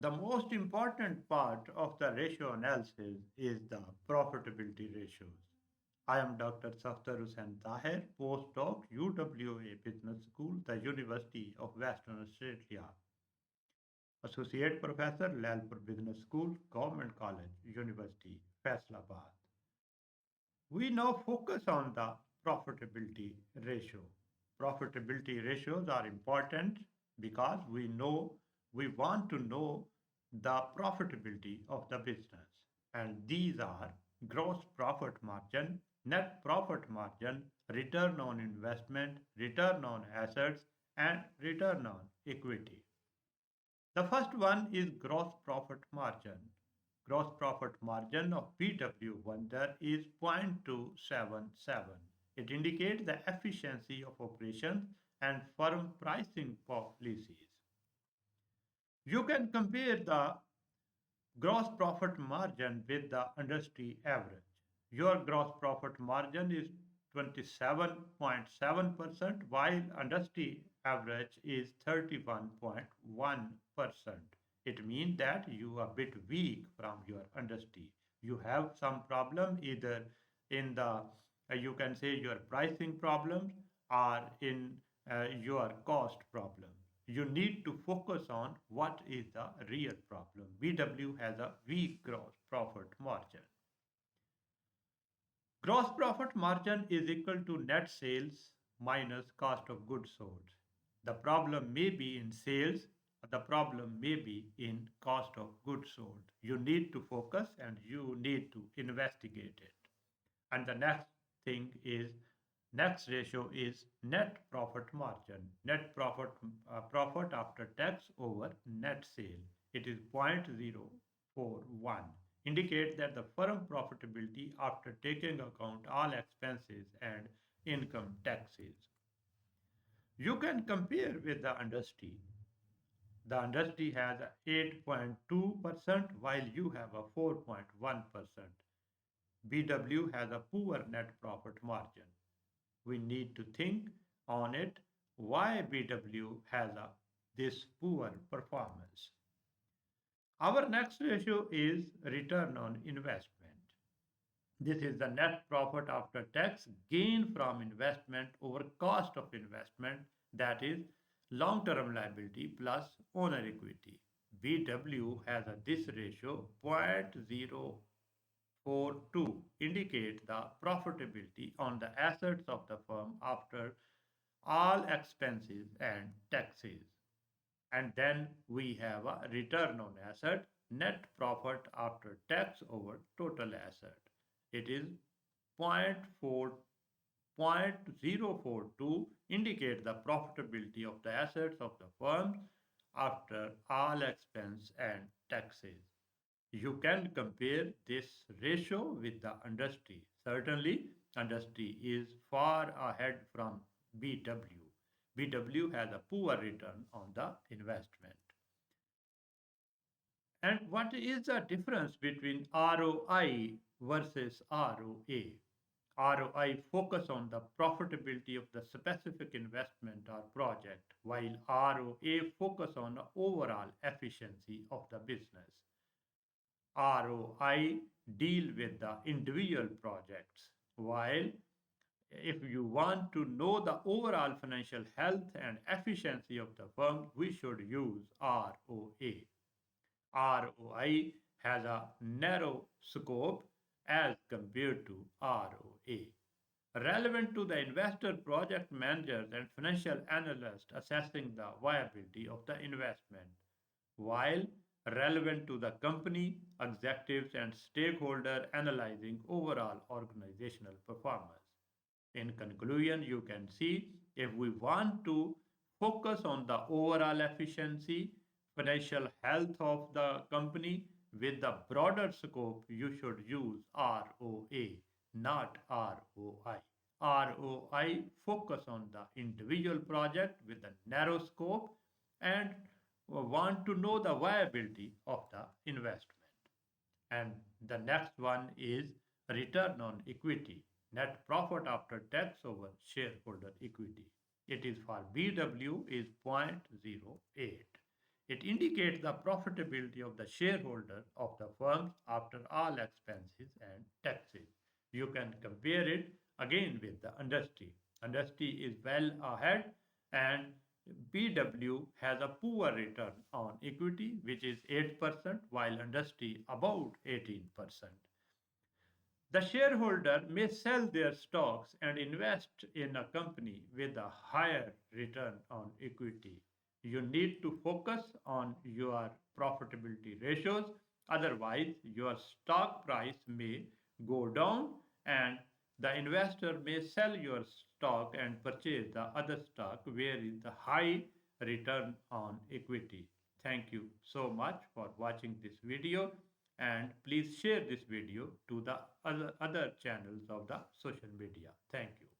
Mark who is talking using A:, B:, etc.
A: The most important part of the ratio analysis is the profitability ratios. I am Dr. Safdar Tahir, postdoc UWA Business School, the University of Western Australia. Associate Professor, Lalpur Business School, Government College, University, Faisalabad. We now focus on the profitability ratio. Profitability ratios are important because we want to know the profitability of the business. And these are gross profit margin, net profit margin, return on investment, return on assets, and return on equity. The first one is gross profit margin. Gross profit margin of BW Wonder is 0.277. It indicates the efficiency of operations and firm pricing policies. You can compare the gross profit margin with the industry average. Your gross profit margin is 27.7% while industry average is 31.1%. It means that you are a bit weak from your industry. You have some problem either in the you can say your pricing problems or in your cost problem. You need to focus on what is the real problem. BW has a weak gross profit margin. Gross profit margin is equal to net sales minus cost of goods sold. The problem may be in sales, the problem may be in cost of goods sold. You need to focus and you need to investigate it. And the next ratio is net profit margin. Net profit after tax over net sale. It is 0.041. Indicates that the firm profitability after taking account all expenses and income taxes. You can compare with the industry. The industry has a 8.2% while you have a 4.1%. BW has a poor net profit margin. We need to think on it why BW has this poor performance. Our next ratio is return on investment. This is the net profit after tax gain from investment over cost of investment, that is long term liability plus owner equity. BW has this ratio 0.042 indicate the profitability on the assets of the firm after all expenses and taxes. And then we have a return on asset, net profit after tax over total asset. It is 0.042 indicate the profitability of the assets of the firm after all expense and taxes. You can compare this ratio with the industry. Certainly, industry is far ahead from BW. BW has a poor return on the investment. And what is the difference between ROI versus ROA? ROI focus on the profitability of the specific investment or project, while ROA focus on the overall efficiency of the business. ROI deal with the individual projects, while if you want to know the overall financial health and efficiency of the firm, we should use ROA. ROI has a narrow scope as compared to ROA. Relevant to the investor, project managers, and financial analysts assessing the viability of the investment, while relevant to the company, executives, and stakeholder analyzing overall organizational performance. In conclusion, you can see if we want to focus on the overall efficiency, financial health of the company with the broader scope, you should use ROA, not ROI. ROI focus on the individual project with a narrow scope and want to know the viability of the investment. And the next one is return on equity, net profit after tax over shareholder equity. It is for BW is 0.08. It indicates the profitability of the shareholder of the firms after all expenses and taxes. You can compare it again with the industry. Industry is well ahead and BW has a poor return on equity which is 8% while industry about 18%. The shareholder may sell their stocks and invest in a company with a higher return on equity. You need to focus on your profitability ratios, otherwise, your stock price may go down and the investor may sell your stock and purchase the other stock where is the high return on equity. Thank you so much for watching this video and please share this video to the other channels of the social media. Thank you.